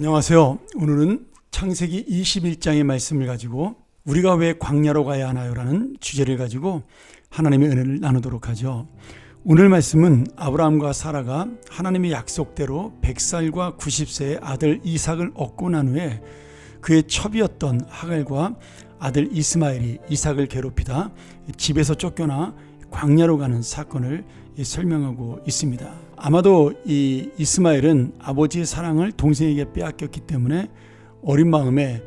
안녕하세요. 오늘은 창세기 21장의 말씀을 가지고 우리가 왜 광야로 가야 하나요? 라는 주제를 가지고 하나님의 은혜를 나누도록 하죠. 오늘 말씀은 아브라함과 사라가 하나님의 약속대로 100살과 90세의 아들 이삭을 얻고 난 후에 그의 첩이었던 하갈과 아들 이스마엘이 이삭을 괴롭히다 집에서 쫓겨나 광야로 가는 사건을 설명하고 있습니다. 아마도 이 이스마엘은 아버지의 사랑을 동생에게 빼앗겼기 때문에 어린 마음에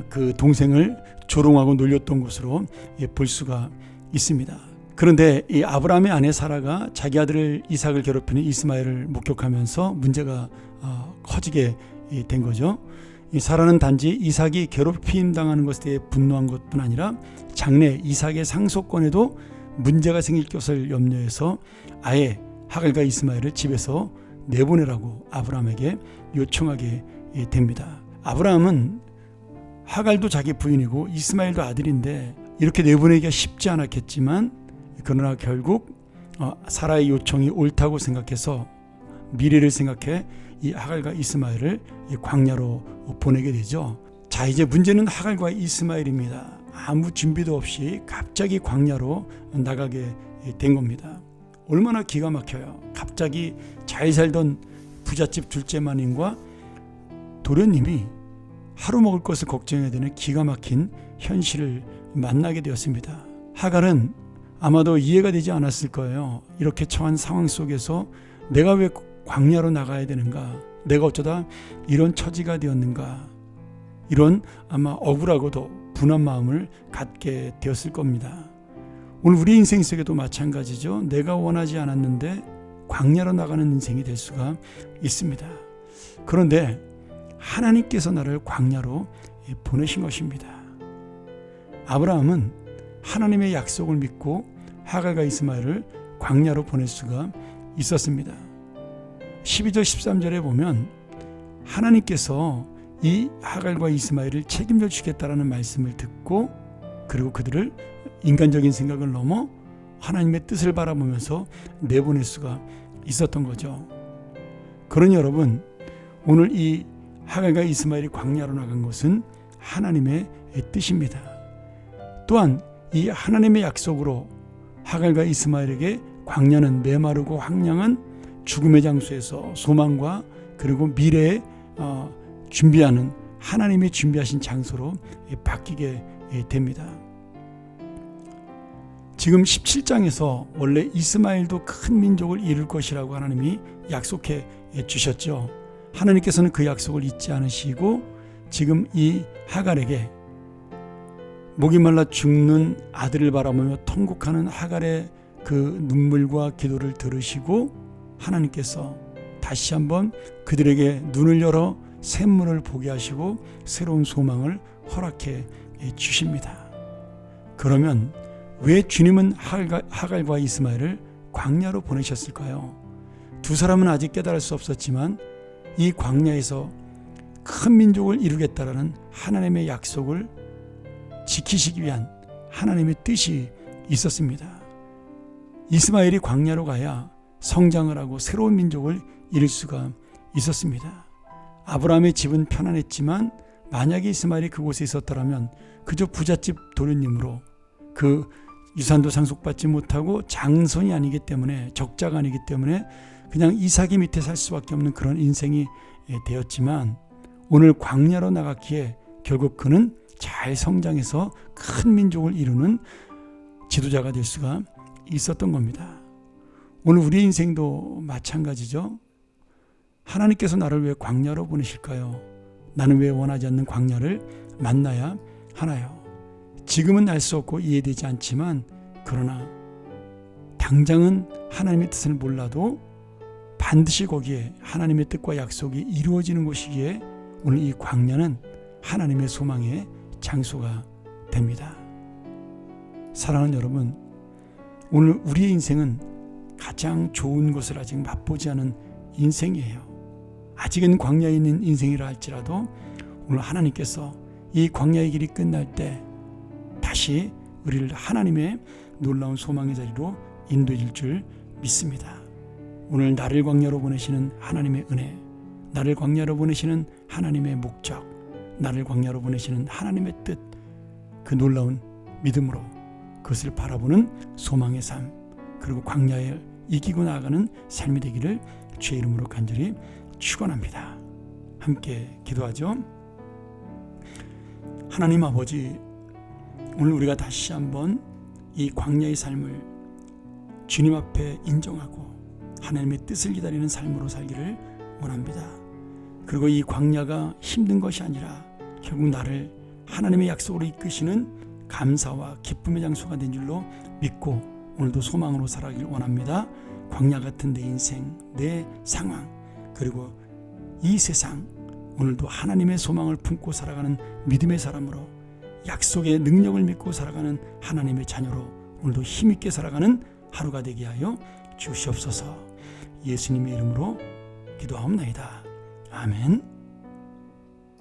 그 동생을 조롱하고 놀렸던 것으로 볼 수가 있습니다. 그런데 이 아브라함의 아내 사라가 자기 아들 이삭을 괴롭히는 이스마엘을 목격하면서 문제가 커지게 된 거죠. 이 사라는 단지 이삭이 괴롭힘 당하는 것에 대해 분노한 것뿐 아니라 장래 이삭의 상속권에도 문제가 생길 것을 염려해서 아예 하갈과 이스마엘을 집에서 내보내라고 아브라함에게 요청하게 됩니다. 아브라함은 하갈도 자기 부인이고 이스마엘도 아들인데 이렇게 내보내기가 쉽지 않았겠지만 그러나 결국 사라의 요청이 옳다고 생각해서 미래를 생각해 이 하갈과 이스마엘을 광야로 보내게 되죠. 자, 이제 문제는 하갈과 이스마엘입니다. 아무 준비도 없이 갑자기 광야로 나가게 된 겁니다. 얼마나 기가 막혀요. 갑자기 잘 살던 부잣집 둘째 마님과 도련님이 하루 먹을 것을 걱정해야 되는 기가 막힌 현실을 만나게 되었습니다. 하갈은 아마도 이해가 되지 않았을 거예요. 이렇게 처한 상황 속에서 내가 왜 광야로 나가야 되는가? 내가 어쩌다 이런 처지가 되었는가? 이런 아마 억울하고도 분한 마음을 갖게 되었을 겁니다. 오늘 우리 인생 속에도 마찬가지죠. 내가 원하지 않았는데 광야로 나가는 인생이 될 수가 있습니다. 그런데 하나님께서 나를 광야로 보내신 것입니다. 아브라함은 하나님의 약속을 믿고 하갈과 이스마엘을 광야로 보낼 수가 있었습니다. 12절 13절에 보면 하나님께서 이 하갈과 이스마엘을 책임져 주겠다라는 말씀을 듣고 그리고 그들을 인간적인 생각을 넘어 하나님의 뜻을 바라보면서 내보낼 수가 있었던 거죠. 그러니 여러분, 오늘 이 하갈과 이스마엘이 광야로 나간 것은 하나님의 뜻입니다. 또한 이 하나님의 약속으로 하갈과 이스마엘에게 광야는 메마르고 황량한 죽음의 장소에서 소망과 그리고 미래에 준비하는 하나님이 준비하신 장소로 바뀌게 됩니다. 지금 17장에서 원래 이스마엘도 큰 민족을 이룰 것이라고 하나님이 약속해 주셨죠. 하나님께서는 그 약속을 잊지 않으시고 지금 이 하갈에게 목이 말라 죽는 아들을 바라보며 통곡하는 하갈의 그 눈물과 기도를 들으시고 하나님께서 다시 한번 그들에게 눈을 열어 샘문을 보게 하시고 새로운 소망을 허락해 주십니다. 그러면 왜 주님은 하갈과 이스마엘을 광야로 보내셨을까요? 두 사람은 아직 깨달을 수 없었지만 이 광야에서 큰 민족을 이루겠다라는 하나님의 약속을 지키시기 위한 하나님의 뜻이 있었습니다. 이스마엘이 광야로 가야 성장을 하고 새로운 민족을 이룰 수가 있었습니다. 아브라함의 집은 편안했지만 만약에 이스마엘이 그곳에 있었더라면 그저 부잣집 도련님으로 그 유산도 상속받지 못하고 장손이 아니기 때문에 적자가 아니기 때문에 그냥 이삭이 밑에 살 수밖에 없는 그런 인생이 되었지만 오늘 광야로 나갔기에 결국 그는 잘 성장해서 큰 민족을 이루는 지도자가 될 수가 있었던 겁니다. 오늘 우리 인생도 마찬가지죠. 하나님께서 나를 왜 광야로 보내실까요? 나는 왜 원하지 않는 광야를 만나야 하나요? 지금은 알 수 없고 이해되지 않지만 그러나 당장은 하나님의 뜻을 몰라도 반드시 거기에 하나님의 뜻과 약속이 이루어지는 곳이기에 오늘 이 광야는 하나님의 소망의 장소가 됩니다. 사랑하는 여러분, 오늘 우리의 인생은 가장 좋은 것을 아직 맛보지 않은 인생이에요. 아직은 광야에 있는 인생이라 할지라도 오늘 하나님께서 이 광야의 길이 끝날 때 다시 우리를 하나님의 놀라운 소망의 자리로 인도해 줄 줄 믿습니다. 오늘 나를 광야로 보내시는 하나님의 은혜, 나를 광야로 보내시는 하나님의 목적, 나를 광야로 보내시는 하나님의 뜻, 그 놀라운 믿음으로 그것을 바라보는 소망의 삶, 그리고 광야에 이기고 나아가는 삶이 되기를 주의 이름으로 간절히 축원합니다. 함께 기도하죠. 하나님 아버지, 오늘 우리가 다시 한번 이 광야의 삶을 주님 앞에 인정하고 하나님의 뜻을 기다리는 삶으로 살기를 원합니다. 그리고 이 광야가 힘든 것이 아니라 결국 나를 하나님의 약속으로 이끄시는 감사와 기쁨의 장소가 된 줄로 믿고 오늘도 소망으로 살아가길 원합니다. 광야 같은 내 인생, 내 상황, 그리고 이 세상, 오늘도 하나님의 소망을 품고 살아가는 믿음의 사람으로, 약속의 능력을 믿고 살아가는 하나님의 자녀로 오늘도 힘있게 살아가는 하루가 되게 하여 주시옵소서. 예수님의 이름으로 기도하옵나이다. 아멘.